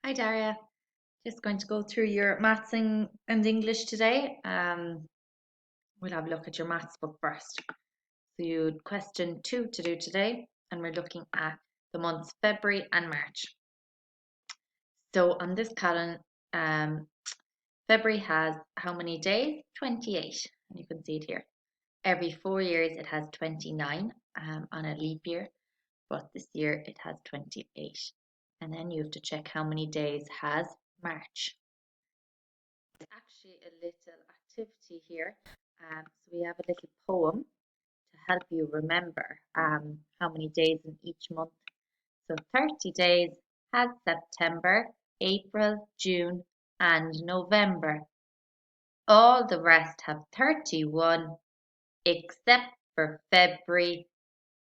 Hi Daria, just going to go through your maths and English today. We'll have a look at your maths book first. So you had question 2 to do today, and we're looking at the months February and March. So on this column, February has how many days? 28, and you can see it here. Every 4 years it has 29 on a leap year, but this year it has 28. And then you have to check how many days has March. Actually a little activity here. So we have a little poem to help you remember how many days in each month. So 30 days has September, April, June, and November. All the rest have 31, except for February.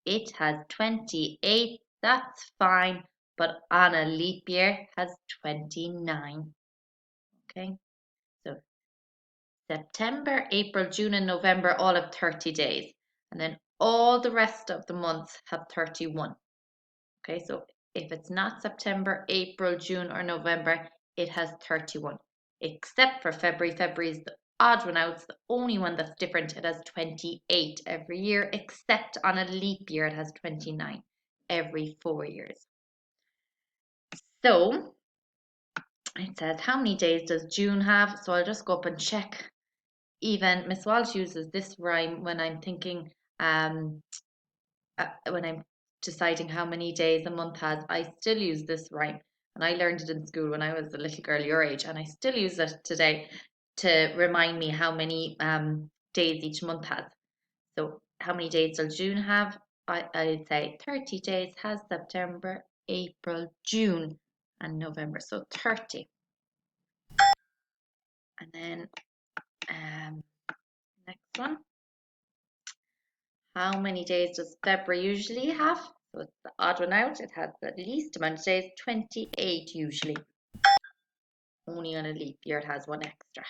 It has 28. That's fine, but on a leap year has 29. Okay, so September, April, June, and November all have 30 days. And then all the rest of the months have 31. Okay, so if it's not September, April, June, or November, it has 31. Except for February. February is the odd one out. It's the only one that's different. It has 28 every year, except on a leap year, it has 29 every 4 years. So it says, how many days does June have? So I'll just go up and check. Even Miss Walsh uses this rhyme when I'm thinking, when I'm deciding how many days a month has. I still use this rhyme, and I learned it in school when I was a little girl your age, and I still use it today to remind me how many days each month has. So how many days does June have? I'd say 30 days has September, April, June, and November. So 30. And then next one. How many days does February usually have? So it's the odd one out. It has the least amount of days, 28 usually. Only on a leap year it has one extra.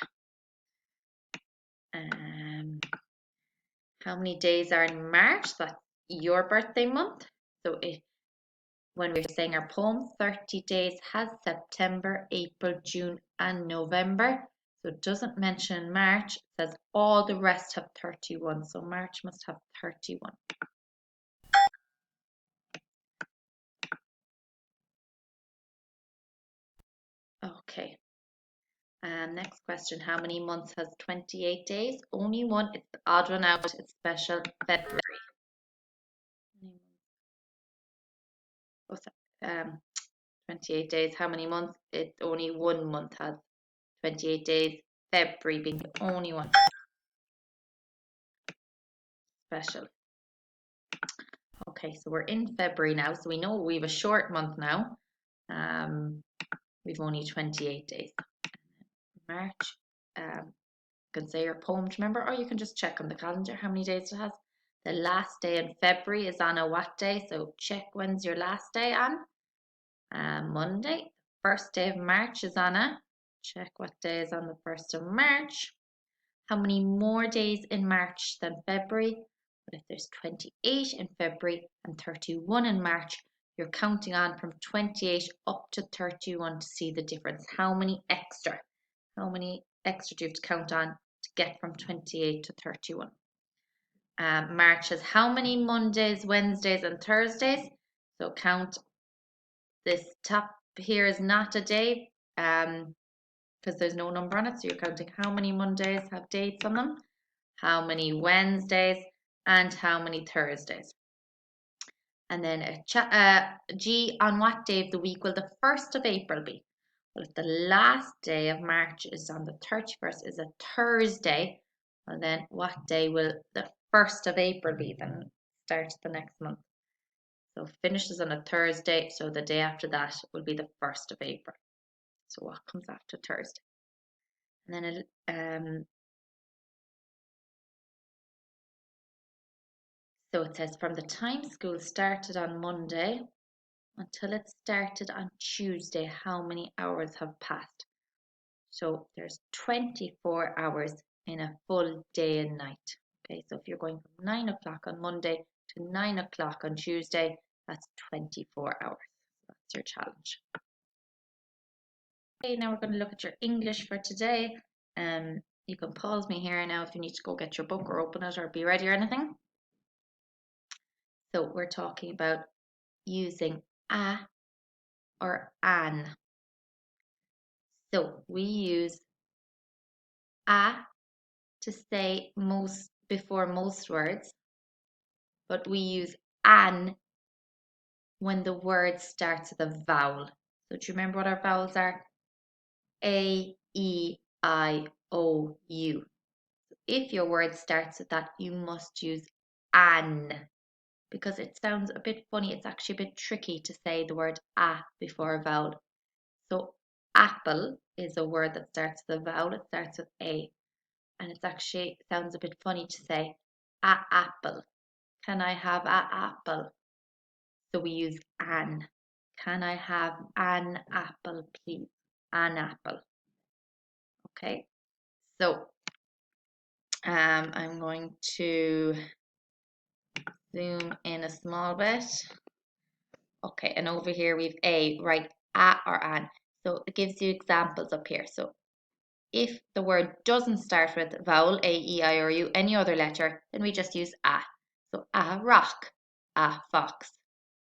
How many days are in March? That's your birthday month. So when we're saying our poem, 30 days has September, April, June, and November. So it doesn't mention March. It says all the rest have 31. So March must have 31. Okay. Next question. How many months has 28 days? Only one. It's the odd one out. It's special February. Oh, 28 days. How many months? It only one month has 28 days. February being the only one. Special. Okay, so we're in February now. So we know we have a short month now. We've only 28 days. March. You can say your poem to remember, or you can just check on the calendar how many days it has. The last day in February is on a what day? So check when's your last day on. Monday. First day of March is on a. Check what day is on the 1st of March. How many more days in March than February? But if there's 28 in February and 31 in March, you're counting on from 28 up to 31 to see the difference. How many extra? How many extra do you have to count on to get from 28 to 31? March has how many Mondays, Wednesdays, and Thursdays? So count this top here is not a day because there's no number on it. So you're counting how many Mondays have dates on them, how many Wednesdays, and how many Thursdays. And then G, on what day of the week will the 1st of April be? Well, if the last day of March is on the 31st, is a Thursday, well then what day will the 1st of April be? Then start the next month. So finishes on a Thursday, so the day after that will be the 1st of April. So what comes after Thursday? And then so it says from the time school started on Monday until it started on Tuesday, how many hours have passed? So there's 24 hours in a full day and night. Okay, so if you're going from 9 o'clock on Monday to 9 o'clock on Tuesday, that's 24 hours. That's your challenge. Okay, now we're going to look at your English for today. You can pause me here now if you need to go get your book or open it or be ready or anything. So we're talking about using a or an. So we use a to say most before most words, but we use an when the word starts with a vowel. So do you remember what our vowels are? A, E, I, O, U. If your word starts with that, you must use an because it sounds a bit funny. It's actually a bit tricky to say the word a before a vowel. So apple is a word that starts with a vowel. It starts with a, and it actually sounds a bit funny to say a apple. Can I have a apple? So we use an. Can I have an apple, please? An apple. Okay. So I'm going to zoom in a small bit. Okay, and over here we've a, right, a or an. So it gives you examples up here. So if the word doesn't start with vowel, A, E, I, or U, any other letter, then we just use a. So a rock, a fox,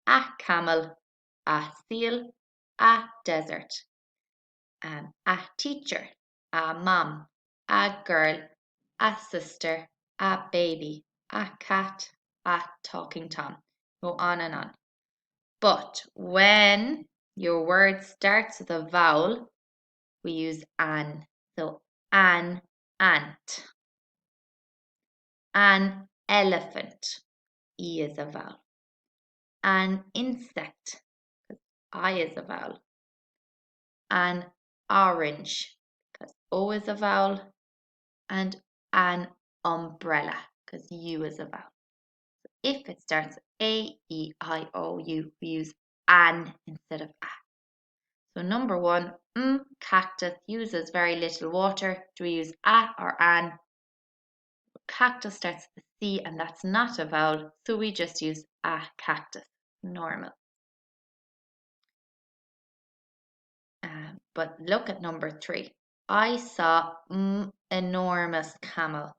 a camel, a seal, a desert, a teacher, a mom, a girl, a sister, a baby, a cat, a talking Tom. Go on and on. But when your word starts with a vowel, we use an. So an ant, an elephant, E is a vowel, an insect, I is a vowel, an orange, because O is a vowel, and an umbrella, because U is a vowel. So if it starts with A, E, I, O, U, we use an instead of a. So number one, cactus uses very little water. Do we use a or an? Cactus starts with C and that's not a vowel, so we just use a cactus, normal. But look at number three. I saw enormous camel.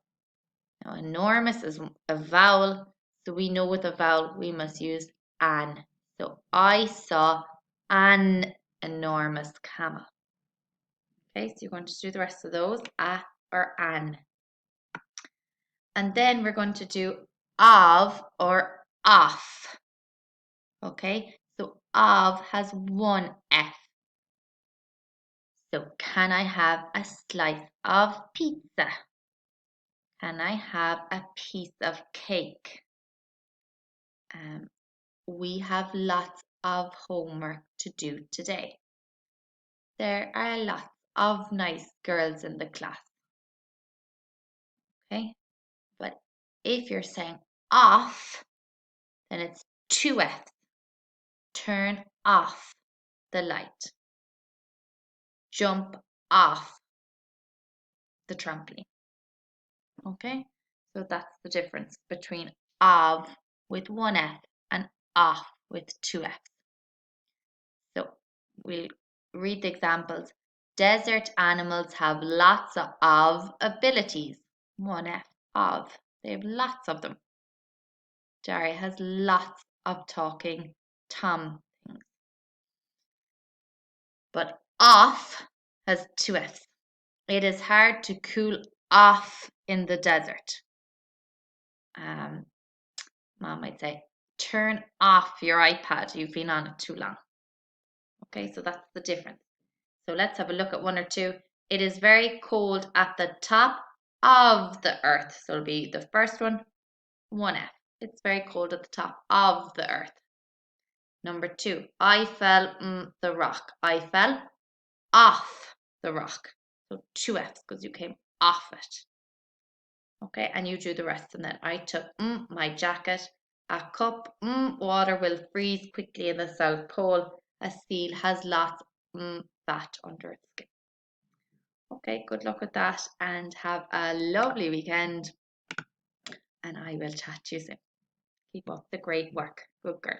Now enormous is a vowel, so we know with a vowel we must use an. So I saw an enormous camel. Okay, so you're going to do the rest of those, a or an. And then we're going to do of or off. Okay, so of has one F. So can I have a slice of pizza? Can I have a piece of cake? We have lots of homework to do today. There are lots of nice girls in the class. Okay, but if you're saying off, then it's two F's. Turn off the light. Jump off the trampoline. Okay, so that's the difference between of with one F and off with two F's. So we'll read the examples. Desert animals have lots of abilities. One F, of. They have lots of them. Jerry has lots of talking Tom things. But off has two F's. It is hard to cool off in the desert. Mom might say, turn off your iPad. You've been on it too long. Okay, so that's the difference. So let's have a look at one or two. It is very cold at the top of the earth. So it'll be the first one, one F. It's very cold at the top of the earth. Number two, I fell the rock. I fell off the rock. So two F's because you came off it. Okay, and you do the rest. And then I took my jacket. A cup, water will freeze quickly in the South Pole. A seal has lots fat under its skin. Okay, good luck with that and have a lovely weekend. And I will chat to you soon. Keep up the great work. Good girl.